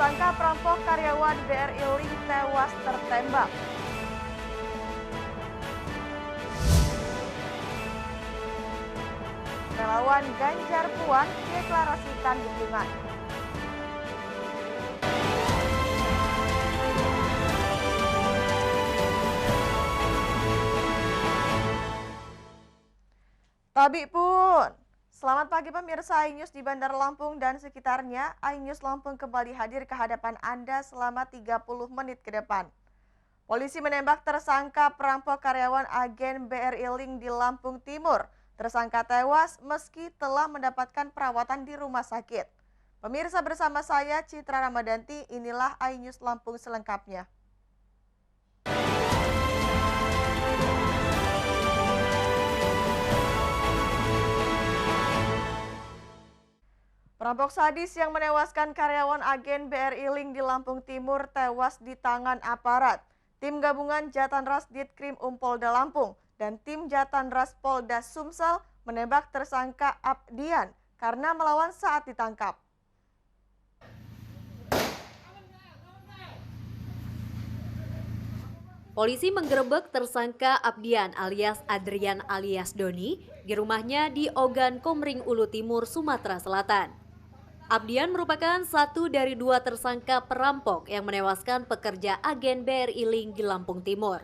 Tersangka perampok karyawan BRI Link tewas tertembak. Relawan Ganjar Puan deklarasikan dukungan. Tabi pun. Selamat pagi pemirsa iNews di Bandar Lampung dan sekitarnya. iNews Lampung kembali hadir ke hadapan Anda selama 30 menit ke depan. Polisi menembak tersangka perampok karyawan agen BRI Link di Lampung Timur. Tersangka tewas meski telah mendapatkan perawatan di rumah sakit. Pemirsa, bersama saya Citra Ramadanti, inilah iNews Lampung selengkapnya. Perampok sadis yang menewaskan karyawan agen BRI Link di Lampung Timur tewas di tangan aparat. Tim gabungan Jatanras Ditkrim Polda Lampung dan tim Jatanras Polda Sumsel menembak tersangka Abdian karena melawan saat ditangkap. Polisi menggerebek tersangka Abdian alias Adrian alias Doni di rumahnya di Ogan Komering Ulu Timur, Sumatera Selatan. Abdian merupakan satu dari dua tersangka perampok yang menewaskan pekerja agen BRI Link di Lampung Timur.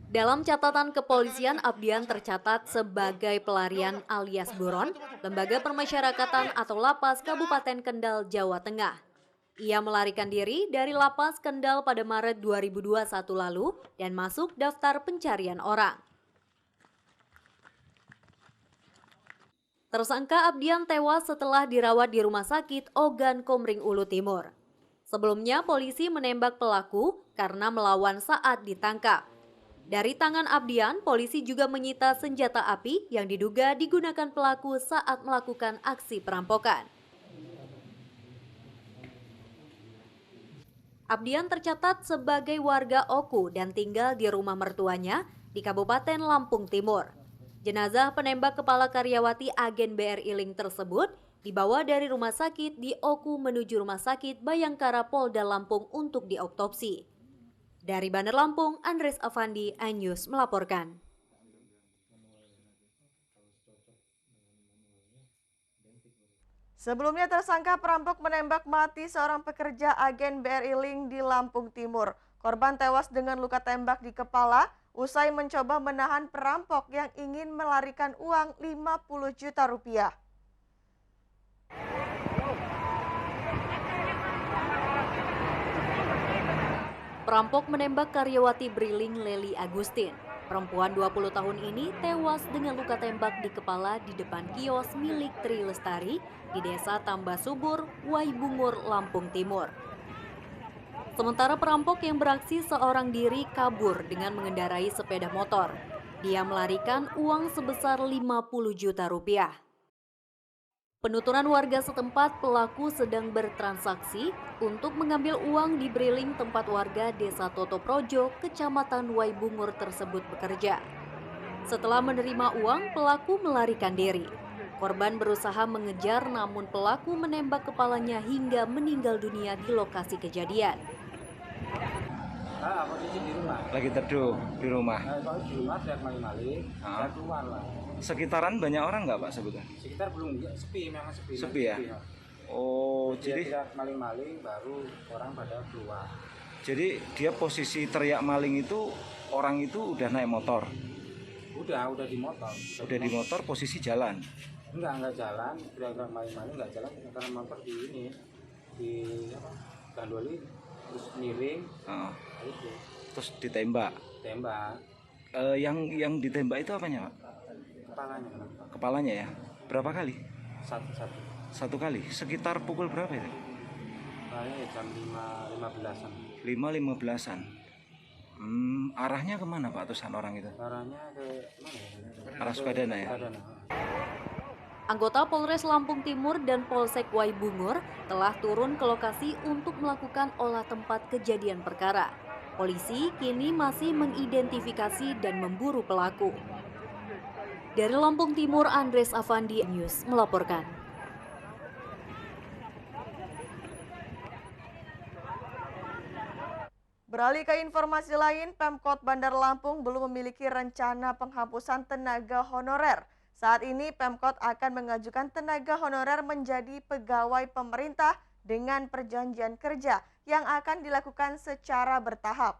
Dalam catatan kepolisian, Abdian tercatat sebagai pelarian alias buron, Lembaga Permasyarakatan atau Lapas Kabupaten Kendal, Jawa Tengah. Ia melarikan diri dari Lapas Kendal pada Maret 2021 lalu dan masuk daftar pencarian orang. Tersangka Abdian tewas setelah dirawat di Rumah Sakit Ogan Komering Ulu Timur. Sebelumnya polisi menembak pelaku karena melawan saat ditangkap. Dari tangan Abdian, polisi juga menyita senjata api yang diduga digunakan pelaku saat melakukan aksi perampokan. Abdian tercatat sebagai warga Oku dan tinggal di rumah mertuanya di Kabupaten Lampung Timur. Jenazah penembak kepala karyawati agen BRI Link tersebut dibawa dari rumah sakit di Oku menuju Rumah Sakit Bayangkara Polda Lampung untuk diotopsi. Dari Bandar Lampung, Andres Afandi, iNews melaporkan. Sebelumnya tersangka perampok menembak mati seorang pekerja agen BRI Link di Lampung Timur. Korban tewas dengan luka tembak di kepala usai mencoba menahan perampok yang ingin melarikan uang 50 juta rupiah. Perampok menembak karyawati Briling Leli Agustin. Perempuan 20 tahun ini tewas dengan luka tembak di kepala di depan kios milik Tri Lestari di Desa Tambah Subur, Waibungur, Lampung Timur. Sementara perampok yang beraksi seorang diri kabur dengan mengendarai sepeda motor. Dia melarikan uang sebesar 50 juta rupiah. Penuturan warga setempat, pelaku sedang bertransaksi untuk mengambil uang di Briling tempat warga Desa Toto Projo, Kecamatan Waibungur tersebut bekerja. Setelah menerima uang, pelaku melarikan diri. Korban berusaha mengejar namun pelaku menembak kepalanya hingga meninggal dunia di lokasi kejadian. Posisi di rumah. Lagi teduh di rumah. Kalau di rumah saya maling-maling, saya keluar lah. Sekitaran banyak orang nggak Pak sebetulnya? Sekitar belum, sepi, memang sepi. Sepi ya? Oh, jadi maling-maling baru orang pada keluar. Jadi dia posisi teriak maling itu orang itu udah naik motor? Udah di motor. Udah di motor posisi jalan? Enggak jalan, udah maling-maling enggak jalan karena motor di ini di gandoli terus miring. Itu. Terus ditembak. Yang ditembak itu apanya, Pak? Kepalanya. Kepalanya ya. Berapa kali? Satu kali. Sekitar pukul berapa itu? Kayaknya jam 5.15-an. 5.15-an. Arahnya kemana Pak tusan orang itu? Arahnya ke mana ya? Arah Sukadana ya? Anggota Polres Lampung Timur dan Polsek Waibungur telah turun ke lokasi untuk melakukan olah tempat kejadian perkara. Polisi kini masih mengidentifikasi dan memburu pelaku. Dari Lampung Timur, Andres Afandi, iNews melaporkan. Beralih ke informasi lain, Pemkot Bandar Lampung belum memiliki rencana penghapusan tenaga honorer. Saat ini Pemkot akan mengajukan tenaga honorer menjadi pegawai pemerintah dengan perjanjian kerja yang akan dilakukan secara bertahap.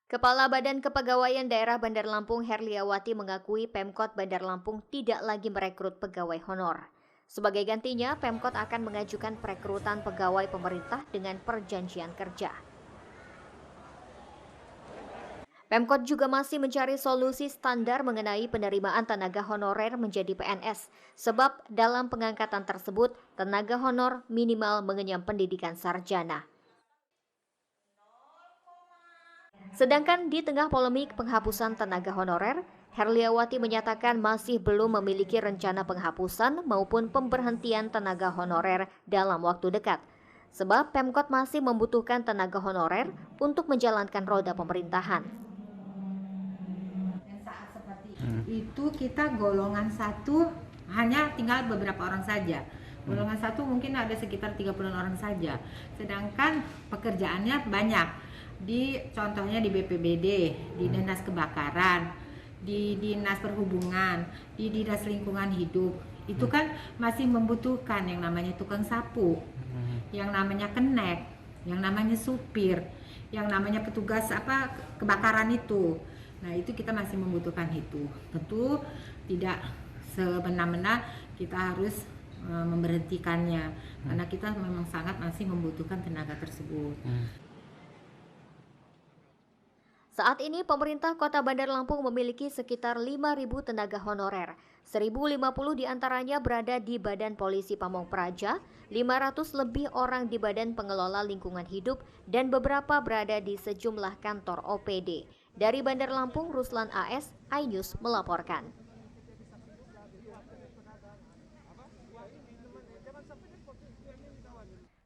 Kepala Badan Kepegawaian Daerah Bandar Lampung Herliawati mengakui Pemkot Bandar Lampung tidak lagi merekrut pegawai honor. Sebagai gantinya, Pemkot akan mengajukan perekrutan pegawai pemerintah dengan perjanjian kerja. Pemkot juga masih mencari solusi standar mengenai penerimaan tenaga honorer menjadi PNS, sebab dalam pengangkatan tersebut, tenaga honor minimal mengenyam pendidikan sarjana. Sedangkan di tengah polemik penghapusan tenaga honorer, Herliawati menyatakan masih belum memiliki rencana penghapusan maupun pemberhentian tenaga honorer dalam waktu dekat. Sebab Pemkot masih membutuhkan tenaga honorer untuk menjalankan roda pemerintahan. Saat seperti itu kita golongan 1 hanya tinggal beberapa orang saja. Golongan 1 mungkin ada sekitar 30 orang saja. Sedangkan pekerjaannya banyak. Contohnya di BPBD, di Dinas Kebakaran, di Dinas Perhubungan, di Dinas Lingkungan Hidup. Itu kan masih membutuhkan yang namanya tukang sapu, yang namanya kenek, yang namanya supir, yang namanya petugas kebakaran itu. Nah, itu kita masih membutuhkan itu. Tentu tidak semena-mena kita harus memberhentikannya karena kita memang sangat masih membutuhkan tenaga tersebut. Saat ini pemerintah Kota Bandar Lampung memiliki sekitar 5.000 tenaga honorer. 1.050 diantaranya berada di Badan Polisi Pamong Praja, 500 lebih orang di Badan Pengelola Lingkungan Hidup, dan beberapa berada di sejumlah kantor OPD. Dari Bandar Lampung, Ruslan AS, iNews melaporkan.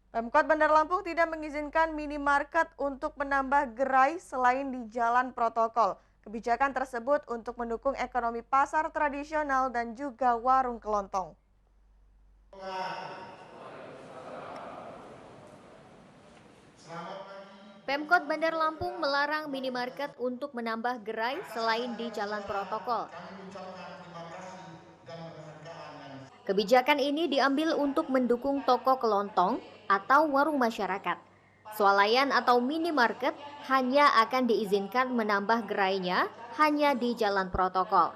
Pemkot Bandar Lampung tidak mengizinkan minimarket untuk menambah gerai selain di jalan protokol. Kebijakan tersebut untuk mendukung ekonomi pasar tradisional dan juga warung kelontong. Pemkot Bandar Lampung melarang minimarket untuk menambah gerai selain di jalan protokol. Kebijakan ini diambil untuk mendukung toko kelontong atau warung masyarakat. Swalayan atau minimarket hanya akan diizinkan menambah gerainya hanya di jalan protokol.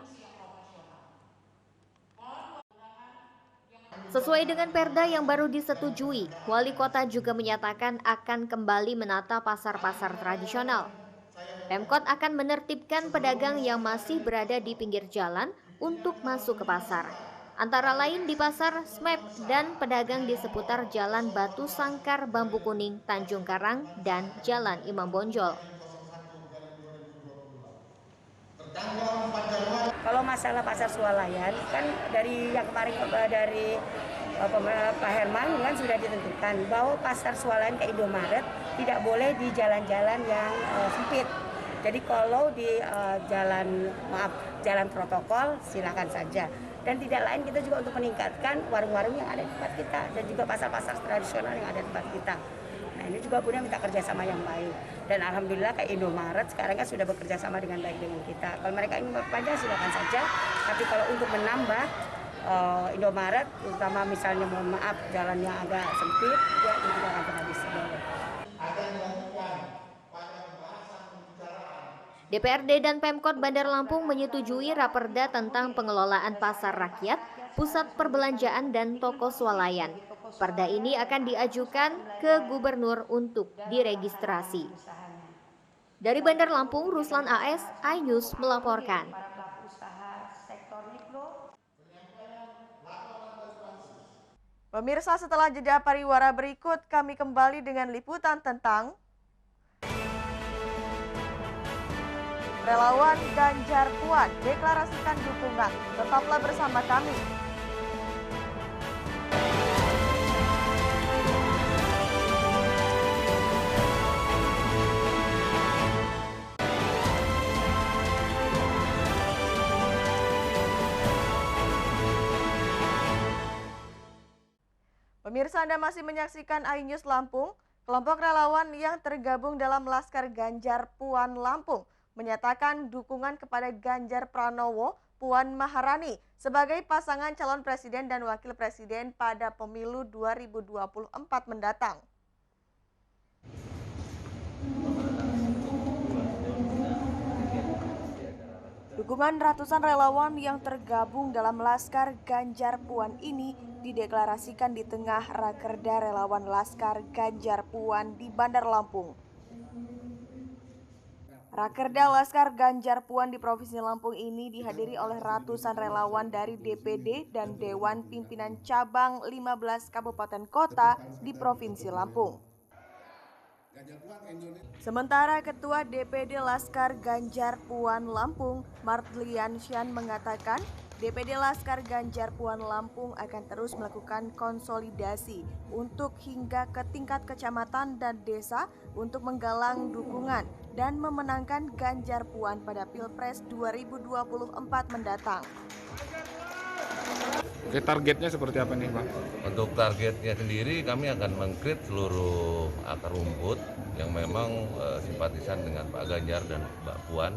Sesuai dengan perda yang baru disetujui, Wali Kota juga menyatakan akan kembali menata pasar-pasar tradisional. Pemkot akan menertibkan pedagang yang masih berada di pinggir jalan untuk masuk ke pasar. Antara lain di Pasar SMEP dan pedagang di seputar Jalan Batu Sangkar Bambu Kuning, Tanjung Karang, dan Jalan Imam Bonjol. Kalau masalah pasar swalayan kan dari yang kemarin dari Pak Herman kan sudah ditentukan bahwa pasar swalayan ke Indomaret tidak boleh di jalan-jalan yang sempit. Jadi kalau di jalan protokol silakan saja. Dan tidak lain kita juga untuk meningkatkan warung-warung yang ada di tempat kita dan juga pasar-pasar tradisional yang ada di tempat kita. Nah, ini juga punya minta kerjasama yang baik. Dan alhamdulillah kayak Indomaret sekarang kan sudah bekerja sama dengan baik dengan kita. Kalau mereka ingin memperpanjang silakan saja. Tapi kalau untuk menambah Indomaret, terutama misalnya mohon maaf jalan yang agak sempit, ya itu tidak akan pernah bisa. DPRD dan Pemkot Bandar Lampung menyetujui raperda tentang pengelolaan pasar rakyat, pusat perbelanjaan dan toko swalayan. Perda ini akan diajukan ke gubernur untuk diregistrasi. Dari Bandar Lampung, Ruslan AS, iNews melaporkan. Pemirsa, setelah jeda pariwara berikut, kami kembali dengan liputan tentang relawan Ganjar Puan deklarasikan dukungan. Tetaplah bersama kami. Pemirsa, Anda masih menyaksikan iNews Lampung. Kelompok relawan yang tergabung dalam Laskar Ganjar Puan Lampung menyatakan dukungan kepada Ganjar Pranowo Puan Maharani sebagai pasangan calon presiden dan wakil presiden pada pemilu 2024 mendatang. Dukungan ratusan relawan yang tergabung dalam Laskar Ganjar Puan ini dideklarasikan di tengah Rakerda Relawan Laskar Ganjar Puan di Bandar Lampung. Rakerda Laskar Ganjar Puan di Provinsi Lampung ini dihadiri oleh ratusan relawan dari DPD dan Dewan Pimpinan Cabang 15 Kabupaten Kota di Provinsi Lampung. Sementara Ketua DPD Laskar Ganjar Puan Lampung, Martliansyan mengatakan DPD Laskar Ganjar Puan Lampung akan terus melakukan konsolidasi untuk hingga ke tingkat kecamatan dan desa untuk menggalang dukungan dan memenangkan Ganjar Puan pada Pilpres 2024 mendatang. Oke, targetnya seperti apa nih, Bang? Untuk targetnya sendiri kami akan mengkrit seluruh akar rumput yang memang simpatisan dengan Pak Ganjar dan Mbak Puan,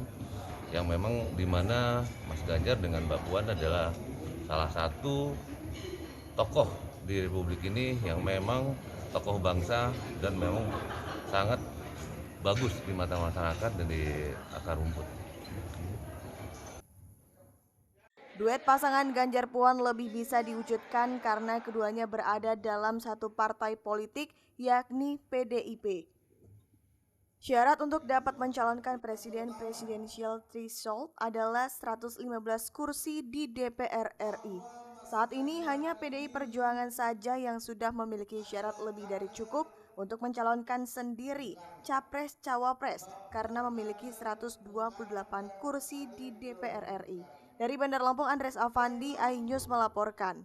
yang memang di mana Mas Ganjar dengan Mbak Puan adalah salah satu tokoh di Republik ini yang memang tokoh bangsa dan memang sangat bagus di mata masyarakat dan di akar rumput. Duet pasangan Ganjar Puan lebih bisa diwujudkan karena keduanya berada dalam satu partai politik, yakni PDIP. Syarat untuk dapat mencalonkan presiden presidensial threshold adalah 115 kursi di DPR RI. Saat ini hanya PDI Perjuangan saja yang sudah memiliki syarat lebih dari cukup untuk mencalonkan sendiri capres-cawapres karena memiliki 128 kursi di DPR RI. Dari Bandar Lampung, Andres Avandi, iNews melaporkan.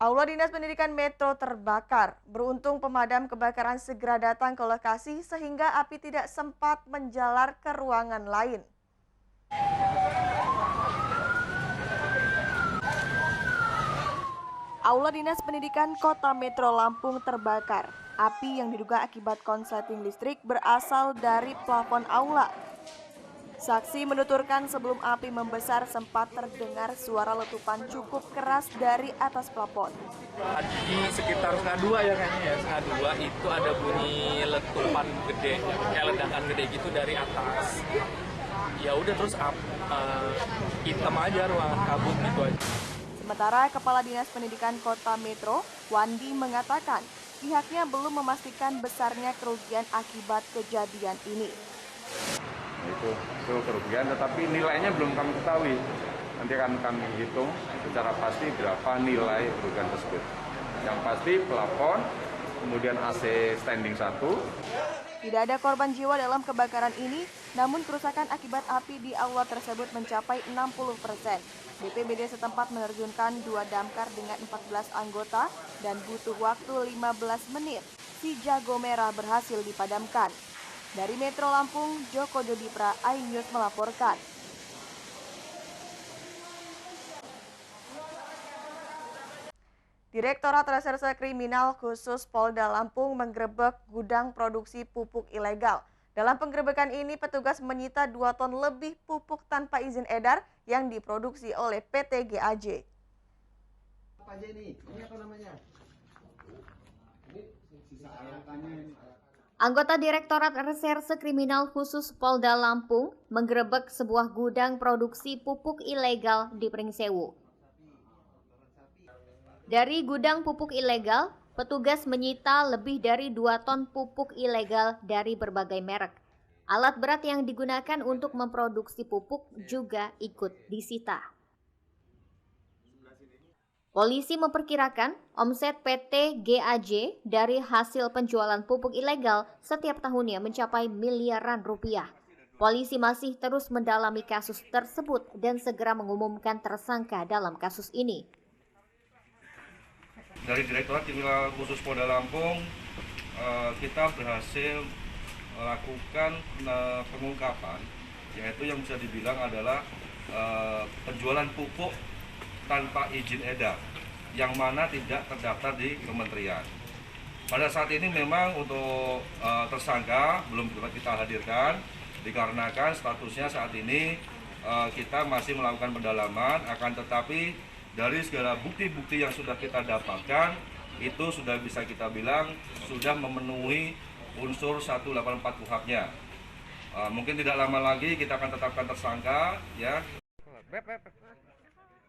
Aula Dinas Pendidikan Metro terbakar. Beruntung pemadam kebakaran segera datang ke lokasi sehingga api tidak sempat menjalar ke ruangan lain. Aula Dinas Pendidikan Kota Metro Lampung terbakar. Api yang diduga akibat konsleting listrik berasal dari plafon aula. Saksi menuturkan sebelum api membesar sempat terdengar suara letupan cukup keras dari atas plafon. Di sekitar setengah dua ya kayaknya ya, setengah dua itu ada bunyi letupan gede, kayak ledakan gede gitu dari atas. Ya udah terus hitam aja ruangan kabut gitu aja. Sementara Kepala Dinas Pendidikan Kota Metro, Wandi mengatakan pihaknya belum memastikan besarnya kerugian akibat kejadian ini. Itu kerugian, tetapi nilainya belum kami ketahui. Nanti akan kami hitung secara pasti berapa nilai kerugian tersebut. Yang pasti plafon, kemudian AC standing 1. Tidak ada korban jiwa dalam kebakaran ini, namun kerusakan akibat api di aula tersebut mencapai 60%. BPBD setempat menerjunkan 2 damkar dengan 14 anggota dan butuh waktu 15 menit. Si jago merah berhasil dipadamkan. Dari Metro Lampung, Joko Dodipra, iNews melaporkan. Direktorat Reserse Kriminal Khusus Polda Lampung menggerebek gudang produksi pupuk ilegal. Dalam penggerebekan ini, petugas menyita 2 ton lebih pupuk tanpa izin edar yang diproduksi oleh PT GAJ. Apa aja ini? Ini apa namanya? Ini sisa air. Anggota Direktorat Reserse Kriminal Khusus Polda Lampung menggerebek sebuah gudang produksi pupuk ilegal di Pringsewu. Dari gudang pupuk ilegal, petugas menyita lebih dari 2 ton pupuk ilegal dari berbagai merek. Alat berat yang digunakan untuk memproduksi pupuk juga ikut disita. Polisi memperkirakan omset PT GAJ dari hasil penjualan pupuk ilegal setiap tahunnya mencapai miliaran rupiah. Polisi masih terus mendalami kasus tersebut dan segera mengumumkan tersangka dalam kasus ini. Dari Direktorat Kriminal Khusus Polda Lampung, kita berhasil melakukan pengungkapan, yaitu yang bisa dibilang adalah penjualan pupuk tanpa izin edar yang mana tidak terdaftar di kementerian. Pada saat ini memang untuk tersangka belum kita hadirkan dikarenakan statusnya saat ini kita masih melakukan pendalaman, akan tetapi dari segala bukti-bukti yang sudah kita dapatkan itu sudah bisa kita bilang sudah memenuhi unsur 184 KUHP-nya. Mungkin tidak lama lagi kita akan tetapkan tersangka ya.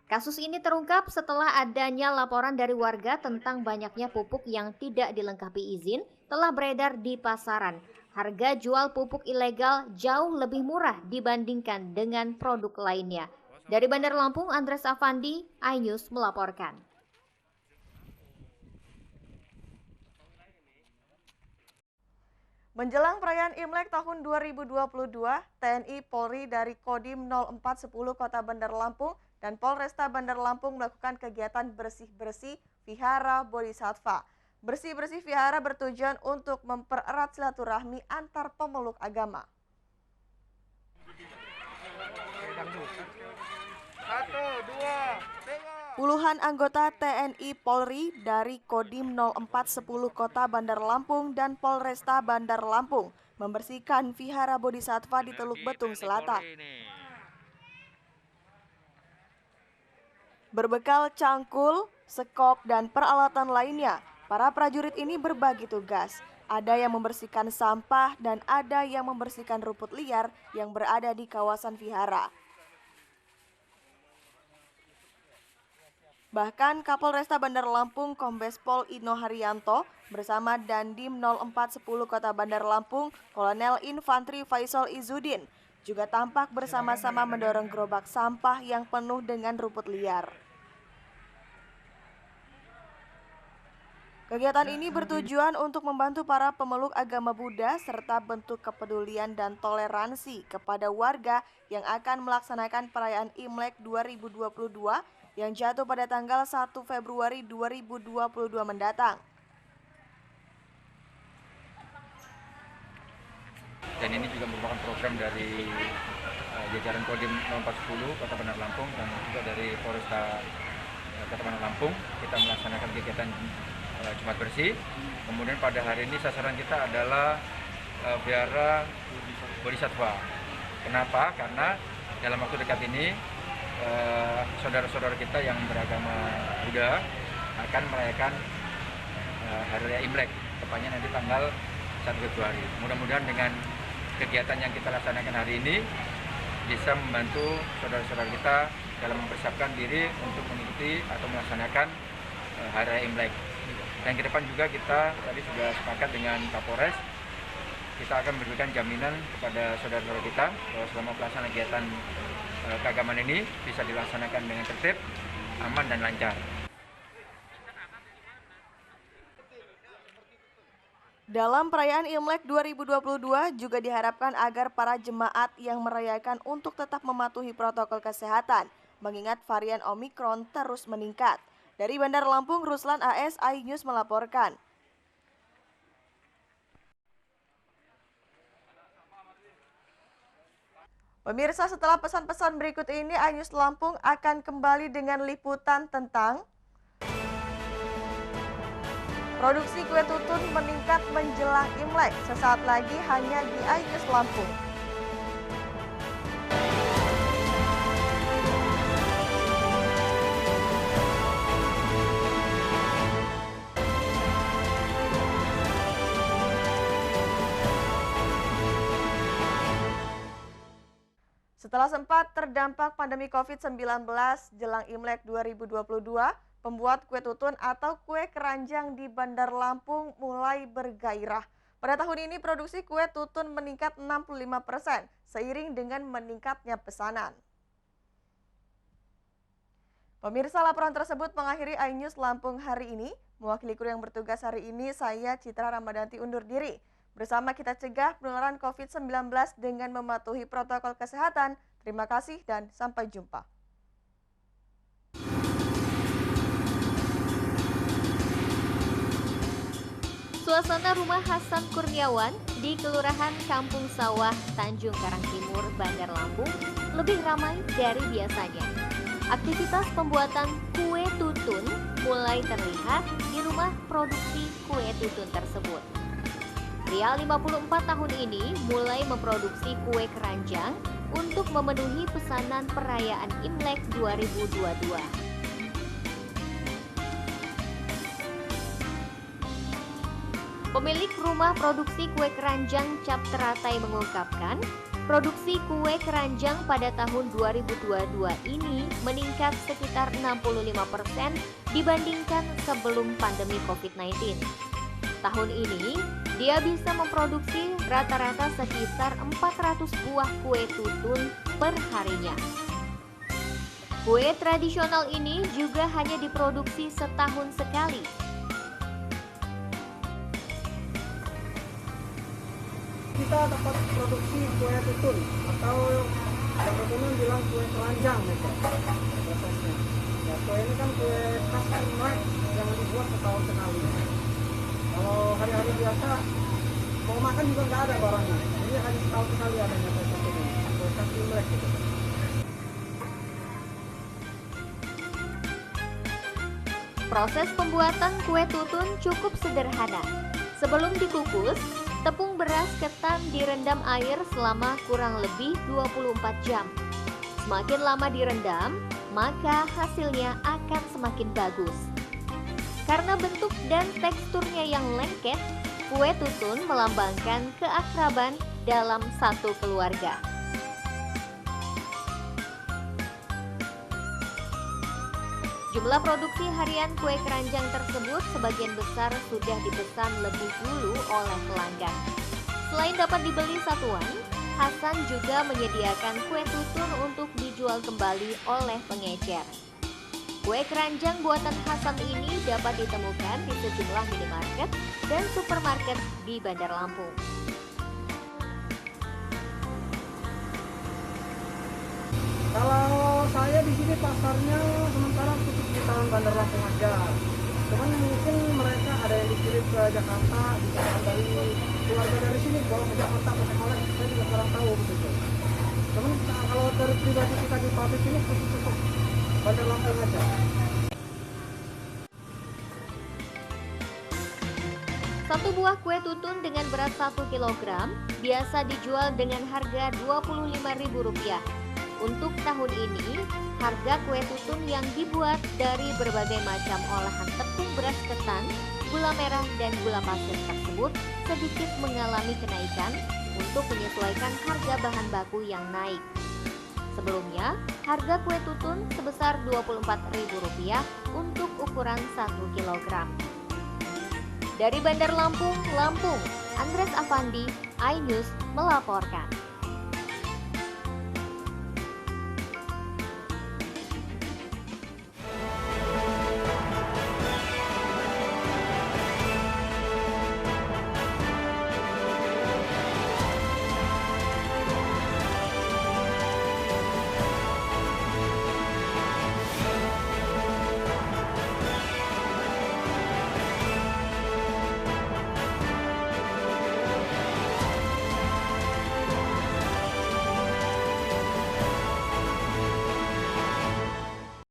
Kasus ini terungkap setelah adanya laporan dari warga tentang banyaknya pupuk yang tidak dilengkapi izin telah beredar di pasaran. Harga jual pupuk ilegal jauh lebih murah dibandingkan dengan produk lainnya. Dari Bandar Lampung, Andres Afandi, iNews melaporkan. Menjelang perayaan Imlek tahun 2022, TNI Polri dari Kodim 0410 Kota Bandar Lampung dan Polresta Bandar Lampung melakukan kegiatan bersih-bersih Vihara Bodhisattva. Bersih-bersih vihara bertujuan untuk mempererat silaturahmi antar pemeluk agama. 1, 2, 3. Puluhan anggota TNI Polri dari Kodim 0410 Kota Bandar Lampung dan Polresta Bandar Lampung membersihkan Vihara Bodhisattva di Teluk Betung Selatan. Berbekal cangkul, sekop, dan peralatan lainnya, para prajurit ini berbagi tugas. Ada yang membersihkan sampah dan ada yang membersihkan rumput liar yang berada di kawasan vihara. Bahkan Kapolresta Bandar Lampung Kombes Pol Ino Haryanto bersama Dandim 0410 Kota Bandar Lampung Kolonel Infantri Faisal Izudin juga tampak bersama-sama mendorong gerobak sampah yang penuh dengan rumput liar. Kegiatan ini bertujuan untuk membantu para pemeluk agama Buddha serta bentuk kepedulian dan toleransi kepada warga yang akan melaksanakan perayaan Imlek 2022 yang jatuh pada tanggal 1 Februari 2022 mendatang. Dan ini juga merupakan program dari jajaran Kodim 0410 Kota Bandar Lampung dan juga dari Polresta Kota Bandar Lampung. Kita melaksanakan kegiatan Jumat Bersih. Kemudian pada hari ini sasaran kita adalah Vihara Bodhisattva. Kenapa? Karena dalam waktu dekat ini saudara-saudara kita yang beragama Buddha akan merayakan Hari Raya Imlek, tepatnya nanti tanggal 1 Februari. Mudah-mudahan dengan kegiatan yang kita laksanakan hari ini bisa membantu saudara-saudara kita dalam mempersiapkan diri untuk mengikuti atau melaksanakan Hari Raya Imlek. Dan ke depan juga kita tadi sudah sepakat dengan Kapolres, kita akan memberikan jaminan kepada saudara-saudara kita bahwa selama pelaksanaan kegiatan keagamaan ini bisa dilaksanakan dengan tertib, aman dan lancar. Dalam perayaan Imlek 2022 juga diharapkan agar para jemaat yang merayakan untuk tetap mematuhi protokol kesehatan, mengingat varian Omikron terus meningkat. Dari Bandar Lampung, Ruslan AS, iNews melaporkan. Pemirsa, setelah pesan-pesan berikut ini, iNews Lampung akan kembali dengan liputan tentang produksi kue tutun meningkat menjelang Imlek. Sesaat lagi hanya di iNews Lampung. Setelah sempat terdampak pandemi COVID-19 jelang Imlek 2022, pembuat kue tutun atau kue keranjang di Bandar Lampung mulai bergairah. Pada tahun ini produksi kue tutun meningkat 65% seiring dengan meningkatnya pesanan. Pemirsa, laporan tersebut mengakhiri iNews Lampung hari ini. Mewakili kru yang bertugas hari ini, saya Citra Ramadanti undur diri. Bersama kita cegah penularan COVID-19 dengan mematuhi protokol kesehatan. Terima kasih dan sampai jumpa. Suasana rumah Hasan Kurniawan di Kelurahan Kampung Sawah, Tanjung Karang Timur, Bandar Lampung lebih ramai dari biasanya. Aktivitas pembuatan kue tutun mulai terlihat di rumah produksi kue tutun tersebut. Pria 54 tahun ini mulai memproduksi kue keranjang untuk memenuhi pesanan perayaan Imlek 2022. Pemilik rumah produksi kue keranjang Cap Teratai mengungkapkan, produksi kue keranjang pada tahun 2022 ini meningkat sekitar 65% dibandingkan sebelum pandemi COVID-19. Tahun ini, dia bisa memproduksi rata-rata sekitar 400 buah kue tutun per harinya. Kue tradisional ini juga hanya diproduksi setahun sekali. Kita dapat produksi kue tutun atau yang umum bilang kue keranjang gitu prosesnya. Ya, kue ini kan kue khas Imlek yang dibuat setahun sekali. Kalau hari-hari biasa mau makan juga nggak ada barangnya. Jadi hanya setahun sekali adanya kue tutun ini, kue khas Imlek gitu. Proses pembuatan kue tutun cukup sederhana. Sebelum dikukus, tepung beras ketan direndam air selama kurang lebih 24 jam. Semakin lama direndam, maka hasilnya akan semakin bagus. Karena bentuk dan teksturnya yang lengket, kue tutun melambangkan keakraban dalam satu keluarga. Jumlah produksi harian kue keranjang tersebut sebagian besar sudah dipesan lebih dulu oleh pelanggan. Selain dapat dibeli satuan, Hasan juga menyediakan kue tutun untuk dijual kembali oleh pengecer. Kue keranjang buatan Hasan ini dapat ditemukan di sejumlah minimarket dan supermarket di Bandar Lampung. Kalau saya di sini pasarnya sementara tutup di tahun Bandar Lampung aja. Cuman mungkin mereka ada yang dikirim ke Jakarta, bisa dari keluarga dari sini bawa ke Jakarta pakai oleh, saya juga kurang tahu begitu. Cuman kalau dari pribadi kita di pabrik ini tutup Bandar Lampung aja. Satu buah kue tutun dengan berat 1 kg biasa dijual dengan harga Rp25.000. Untuk tahun ini, harga kue tutun yang dibuat dari berbagai macam olahan tepung beras ketan, gula merah, dan gula pasir tersebut sedikit mengalami kenaikan untuk menyesuaikan harga bahan baku yang naik. Sebelumnya, harga kue tutun sebesar Rp24.000 untuk ukuran 1 kg. Dari Bandar Lampung, Andres Afandi, iNews melaporkan.